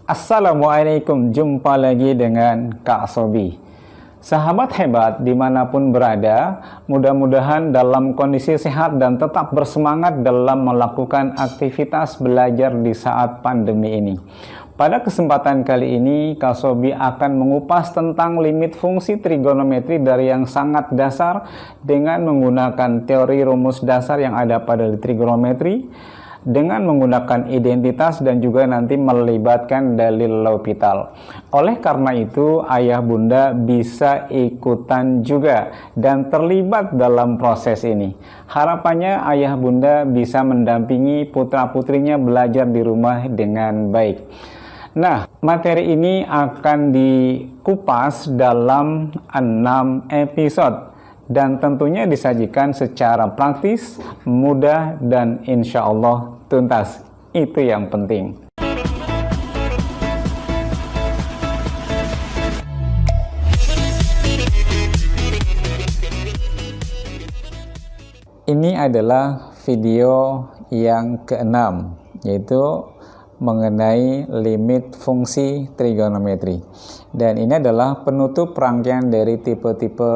Assalamualaikum, jumpa lagi dengan Kak Sobi. Sahabat hebat dimanapun berada, mudah-mudahan dalam kondisi sehat dan tetap bersemangat dalam melakukan aktivitas belajar di saat pandemi ini. Pada kesempatan kali ini, Kak Sobi akan mengupas tentang limit fungsi trigonometri dari yang sangat dasar dengan menggunakan teori rumus dasar yang ada pada trigonometri, dengan menggunakan identitas dan juga nanti melibatkan dalil L'Hopital. Oleh karena itu, ayah bunda bisa ikutan juga dan terlibat dalam proses ini. Harapannya ayah bunda bisa mendampingi putra-putrinya belajar di rumah dengan baik. Nah, materi ini akan dikupas dalam 6 episode. Dan tentunya disajikan secara praktis, mudah, dan insya Allah tuntas. Itu yang penting. Ini adalah video yang keenam, yaitu mengenai limit fungsi trigonometri. Dan ini adalah penutup rangkaian dari tipe-tipe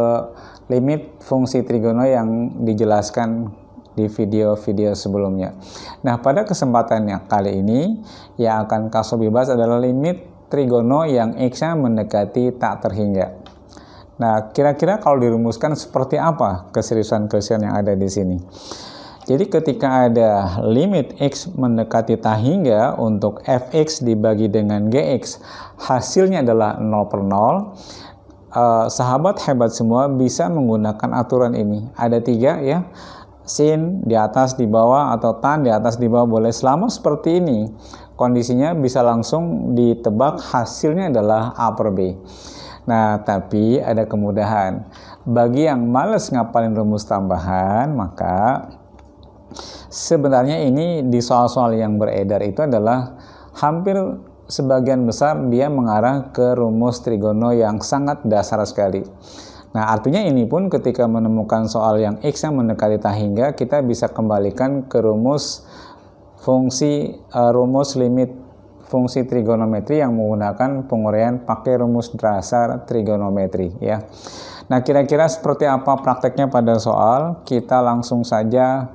limit fungsi trigono yang dijelaskan di video-video sebelumnya. Nah, pada kesempatan yang kali ini yang akan Kak Sobi bahas adalah limit trigono yang X-nya mendekati tak terhingga. Nah, kira-kira kalau dirumuskan seperti apa keseriusan-keseriusan yang ada di sini? Jadi ketika ada limit X mendekati tak hingga untuk Fx dibagi dengan Gx, hasilnya adalah 0/0. Sahabat hebat semua bisa menggunakan aturan ini. Ada 3 ya, sin di atas di bawah atau tan di atas di bawah boleh. Selama seperti ini kondisinya bisa langsung ditebak hasilnya adalah A per B. Nah, tapi ada kemudahan bagi yang males ngapalin rumus tambahan, maka sebenarnya ini di soal-soal yang beredar itu adalah hampir sebagian besar dia mengarah ke rumus trigono yang sangat dasar sekali. Nah, artinya ini pun ketika menemukan soal yang X yang mendekati tak hingga, kita bisa kembalikan ke rumus limit fungsi trigonometri yang menggunakan penguraian pakai rumus dasar trigonometri ya. Nah, kira-kira seperti apa prakteknya pada soal? Kita langsung saja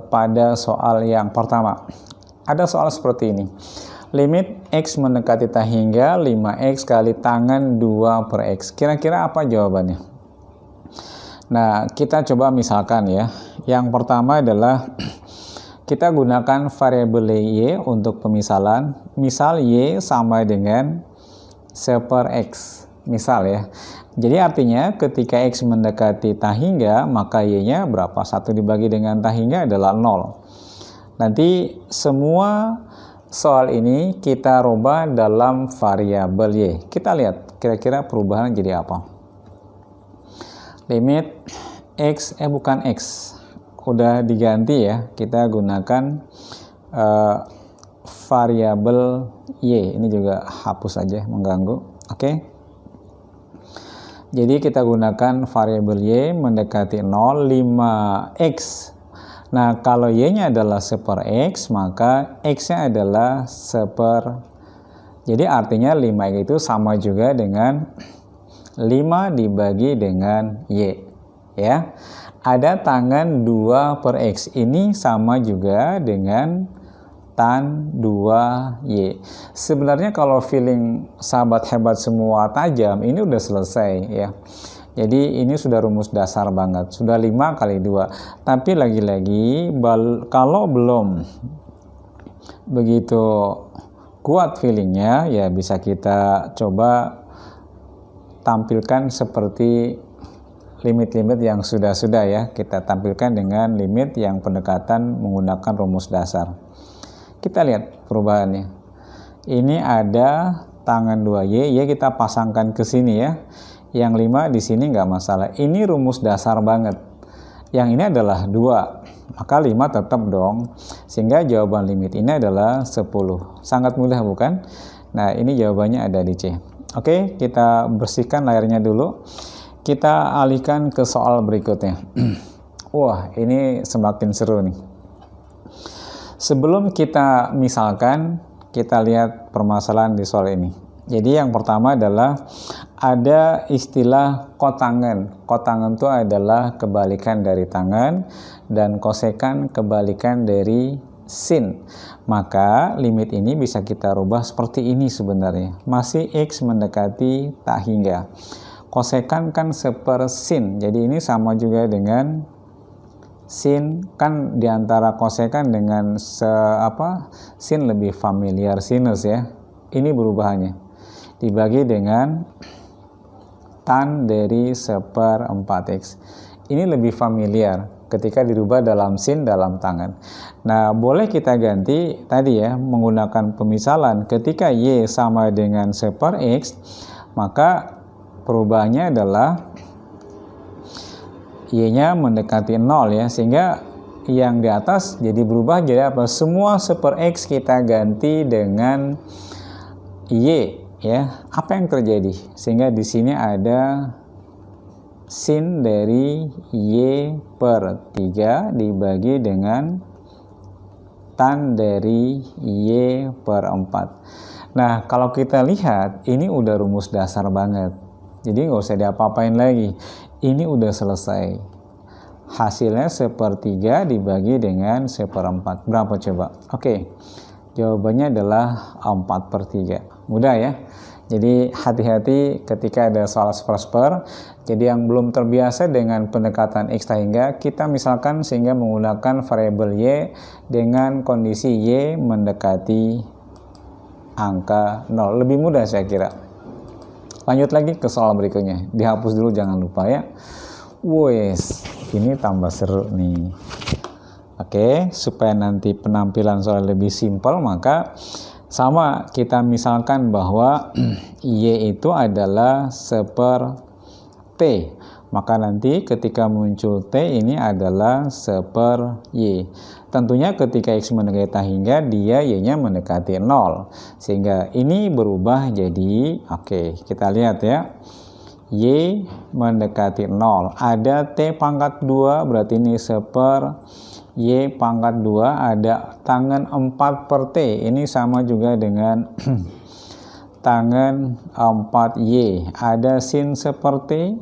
pada soal yang pertama. Ada soal seperti ini. Limit X mendekati tak hingga 5X kali tangan 2 per X. Kira-kira apa jawabannya? Nah, kita coba misalkan ya. Yang pertama adalah kita gunakan variabel Y untuk pemisalan. Misal Y sama dengan 1 per X. Misal ya. Jadi artinya ketika X mendekati tak hingga, maka Y-nya berapa? 1 dibagi dengan tak hingga adalah 0. Nanti semua soal ini kita rubah dalam variabel Y. Kita lihat kira-kira perubahan jadi apa. Limit X, bukan X. Udah diganti ya. Kita gunakan variabel Y. Ini juga hapus aja, mengganggu. Oke. Jadi kita gunakan variabel Y mendekati 0, 5X. Nah, kalau Y-nya adalah 1 per X, maka X-nya adalah 1 per. Jadi artinya 5 itu sama juga dengan 5 dibagi dengan Y. Ya. Ada tangan 2 per X. Ini sama juga dengan tan 2Y. Sebenarnya kalau feeling sahabat hebat semua tajam, ini udah selesai ya. Jadi ini sudah rumus dasar banget, sudah 5 kali 2. Tapi lagi-lagi kalau belum begitu kuat feelingnya, ya bisa kita coba tampilkan seperti limit-limit yang sudah-sudah ya. Kita tampilkan dengan limit yang pendekatan menggunakan rumus dasar. Kita lihat perubahannya. Ini ada tangan 2Y, ya kita pasangkan ke sini ya. Yang 5 di sini nggak masalah. Ini rumus dasar banget. Yang ini adalah 2. Maka 5 tetap dong. Sehingga jawaban limit ini adalah 10. Sangat mudah bukan? Nah, ini jawabannya ada di C. Oke, kita bersihkan layarnya dulu. Kita alihkan ke soal berikutnya. Wah, ini semakin seru nih. Sebelum kita misalkan, kita lihat permasalahan di soal ini. Jadi yang pertama adalah ada istilah kotangen. Kotangen itu adalah kebalikan dari tangan dan kosekan kebalikan dari sin. Maka limit ini bisa kita rubah seperti ini sebenarnya. Masih X mendekati tak hingga. Kosekan kan sepersin. Jadi ini sama juga dengan sin, kan diantara kosekan dengan sin lebih familiar sinus ya. Ini berubahannya. Dibagi dengan tan dari 1/4x. Ini lebih familiar ketika dirubah dalam sin dalam tangan. Nah, boleh kita ganti tadi ya, menggunakan pemisalan. Ketika y sama dengan 1/x, maka perubahannya adalah y-nya mendekati 0 ya, sehingga yang di atas jadi berubah jadi apa? Semua 1/x kita ganti dengan y ya. Apa yang terjadi? Sehingga di sini ada sin dari y/3 dibagi dengan tan dari y/4. Nah, kalau kita lihat ini udah rumus dasar banget. Jadi nggak usah diapa-apain lagi. Ini udah selesai. Hasilnya 1/3 dibagi dengan 1/4. Berapa coba? Oke. Jawabannya adalah 4/3. Mudah ya. Jadi hati-hati ketika ada soal seper. Jadi yang belum terbiasa dengan pendekatan X tak hingga, kita misalkan sehingga menggunakan variabel Y dengan kondisi Y mendekati angka 0. Lebih mudah saya kira. Lanjut lagi ke soal berikutnya. Dihapus dulu jangan lupa ya. Wes, ini tambah seru nih. Oke, supaya nanti penampilan soal lebih simpel, maka sama kita misalkan bahwa Y itu adalah 1/T. Maka nanti ketika muncul T ini adalah 1/Y. Tentunya ketika X mendekati tak hingga, dia Y-nya mendekati 0. Sehingga ini berubah jadi, oke, kita lihat ya. Y mendekati 0. Ada T pangkat 2, berarti ini 1/Y pangkat 2, ada tangan 4/T. Ini sama juga dengan tangan 4Y. Ada sin 1/T,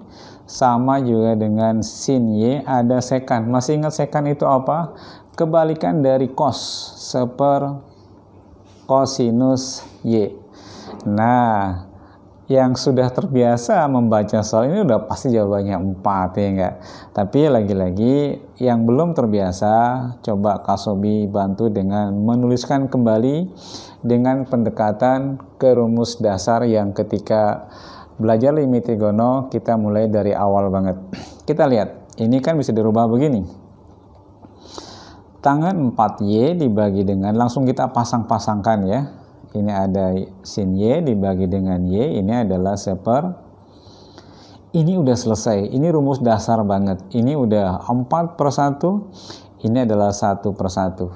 sama juga dengan sin Y. Ada sekan. Masih ingat sekan itu apa? Kebalikan dari cos, cosinus Y. Nah, yang sudah terbiasa membaca soal ini udah pasti jawabannya 4 ya enggak? Tapi lagi-lagi yang belum terbiasa, coba Kak Sobi bantu dengan menuliskan kembali dengan pendekatan ke rumus dasar yang ketika belajar limit trigono kita mulai dari awal banget. Kita lihat, ini kan bisa dirubah begini. Tangan 4Y dibagi dengan, langsung kita pasang-pasangkan ya. Ini ada sin Y dibagi dengan Y, ini adalah ini udah selesai. Ini rumus dasar banget. Ini udah 4/1, ini adalah 1/1.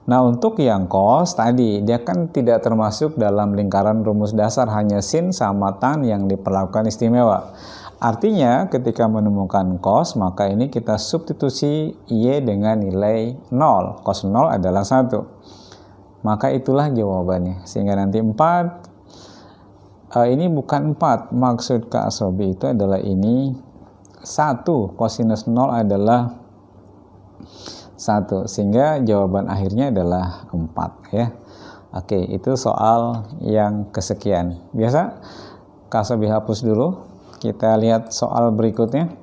Nah, untuk yang cos tadi, dia kan tidak termasuk dalam lingkaran rumus dasar, hanya sin sama tan yang diperlakukan istimewa. Artinya, ketika menemukan cos, maka ini kita substitusi Y dengan nilai 0. Cos 0 adalah 1. Maka itulah jawabannya. Sehingga nanti 4, ini bukan 4, maksud Kak Sobi itu adalah ini 1. Cosinus 0 adalah 1. Sehingga jawaban akhirnya adalah 4 ya. Oke, itu soal yang kesekian. Biasa Kak Sobi hapus dulu. Kita lihat soal berikutnya.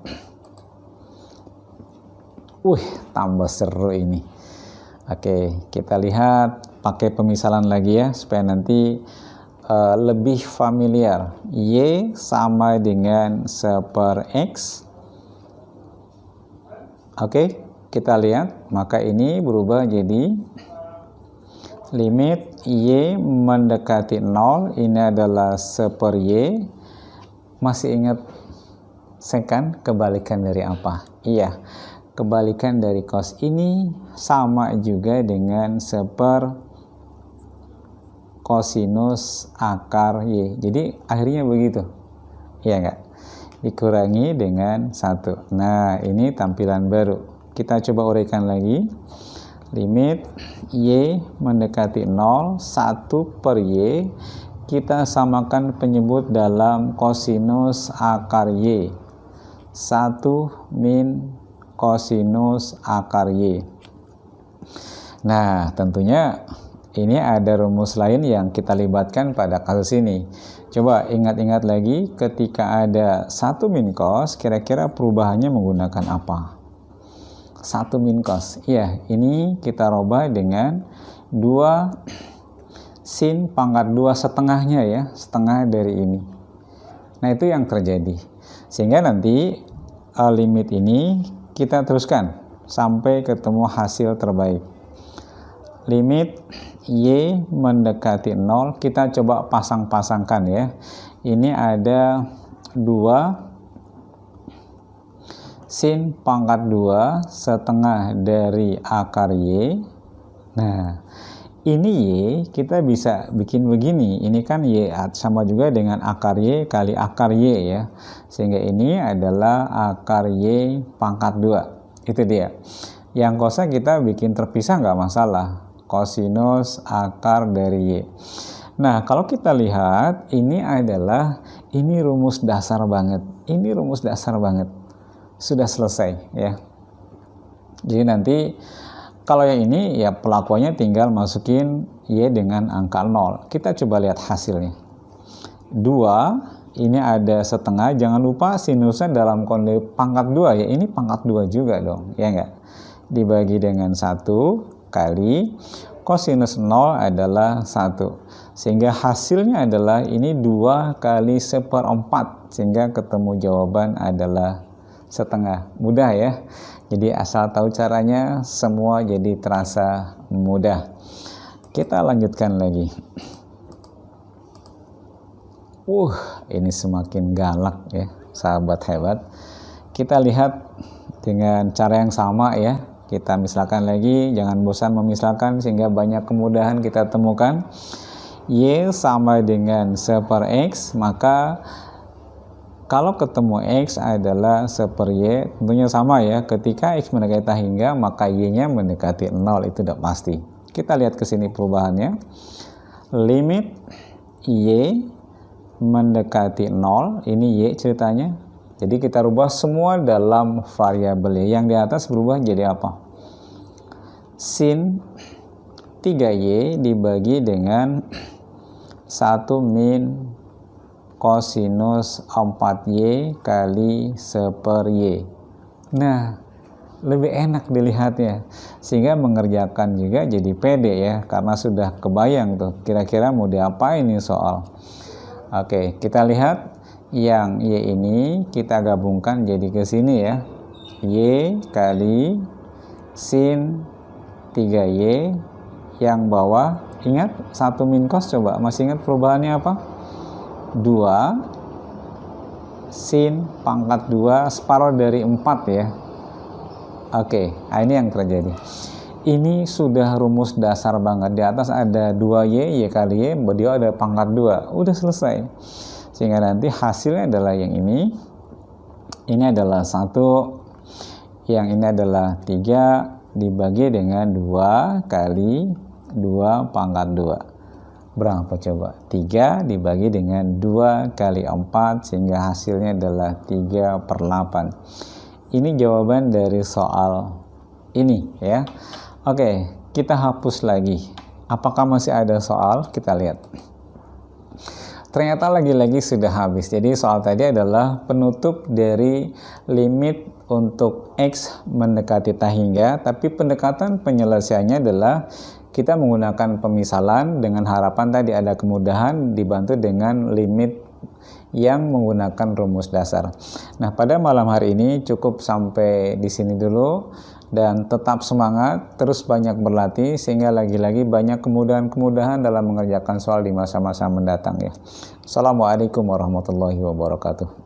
Tambah seru ini. Oke, kita lihat pakai pemisalan lagi ya, supaya nanti lebih familiar. Y sama dengan 1/X. Oke, kita lihat. Maka ini berubah jadi limit Y mendekati 0. Ini adalah 1/Y. Masih ingat sekan kebalikan dari apa? Iya, kebalikan dari cos ini sama juga dengan 1/cosinus akar Y. Jadi akhirnya begitu. Iya enggak? Dikurangi dengan 1. Nah, ini tampilan baru. Kita coba uraikan lagi. limit Y mendekati 0, 1 per Y, kita samakan penyebut dalam kosinus akar Y. 1 min kosinus akar Y. Nah, tentunya ini ada rumus lain yang kita libatkan pada kasus ini. Coba ingat-ingat lagi, ketika ada 1 min cos, kira-kira perubahannya menggunakan apa? 1 min cos. Iya, ini kita rubah dengan 2 sin pangkat 2 setengahnya ya, setengah dari ini. Nah, itu yang terjadi. Sehingga nanti limit ini kita teruskan sampai ketemu hasil terbaik. Limit Y mendekati 0, kita coba pasang-pasangkan ya. Ini ada 2 sin pangkat 2 setengah dari akar Y. Nah, ini Y kita bisa bikin begini. Ini kan Y sama juga dengan akar Y kali akar Y ya. Sehingga ini adalah akar Y pangkat 2. Itu dia. Yang kosnya kita bikin terpisah nggak masalah. Kosinus akar dari Y. Nah, kalau kita lihat, ini rumus dasar banget. Ini rumus dasar banget. Sudah selesai ya. Jadi nanti kalau yang ini ya pelakuannya tinggal masukin Y dengan angka 0. Kita coba lihat hasilnya. 2, ini ada setengah. Jangan lupa sinusnya dalam kondisi pangkat 2 ya. Ini pangkat 2 juga dong, ya enggak? Dibagi dengan 1 kali kosinus 0 adalah 1. Sehingga hasilnya adalah ini 2 kali 1/4. Sehingga ketemu jawaban adalah setengah. Mudah ya. Jadi asal tahu caranya, semua jadi terasa mudah. Kita lanjutkan lagi. Ini semakin galak ya, sahabat hebat. Kita lihat dengan cara yang sama ya. Kita misalkan lagi, jangan bosan memisalkan sehingga banyak kemudahan kita temukan. Y sama dengan 1/X, maka kalau ketemu X adalah 1/Y, tentunya sama ya. Ketika X mendekati hingga, maka Y-nya mendekati 0, itu udah pasti. Kita lihat ke sini perubahannya. Limit Y mendekati 0, ini Y ceritanya. Jadi kita rubah semua dalam variabel Y. Yang di atas berubah jadi apa? Sin 3Y dibagi dengan 1 min kosinus 4Y kali 1/Y. Nah, lebih enak dilihatnya. Sehingga mengerjakan juga jadi pede ya. Karena sudah kebayang tuh kira-kira mau diapain ini soal. Oke, kita lihat yang Y ini kita gabungkan jadi ke sini ya. Y kali sin 3Y yang bawah. Ingat 1 min cos, coba masih ingat perubahannya apa? 2 sin pangkat 2 separuh dari 4 ya. Oke, ini yang terjadi. Ini sudah rumus dasar banget. Di atas ada 2Y, Y kali Y, dia ada pangkat 2. Udah selesai. Sehingga nanti hasilnya adalah yang ini. Ini adalah 1. Yang ini adalah 3 dibagi dengan 2 kali 2 pangkat 2. Berapa coba? 3 dibagi dengan 2 kali 4, sehingga hasilnya adalah 3/8. Ini jawaban dari soal ini ya. Oke, kita hapus lagi. Apakah masih ada soal? Kita lihat. Ternyata lagi-lagi sudah habis. Jadi soal tadi adalah penutup dari limit untuk X mendekati tak hingga, tapi pendekatan penyelesaiannya adalah kita menggunakan pemisalan dengan harapan tadi ada kemudahan dibantu dengan limit yang menggunakan rumus dasar. Nah, pada malam hari ini cukup sampai di sini dulu. Dan tetap semangat, terus banyak berlatih sehingga lagi-lagi banyak kemudahan-kemudahan dalam mengerjakan soal di masa-masa mendatang ya. Assalamualaikum warahmatullahi wabarakatuh.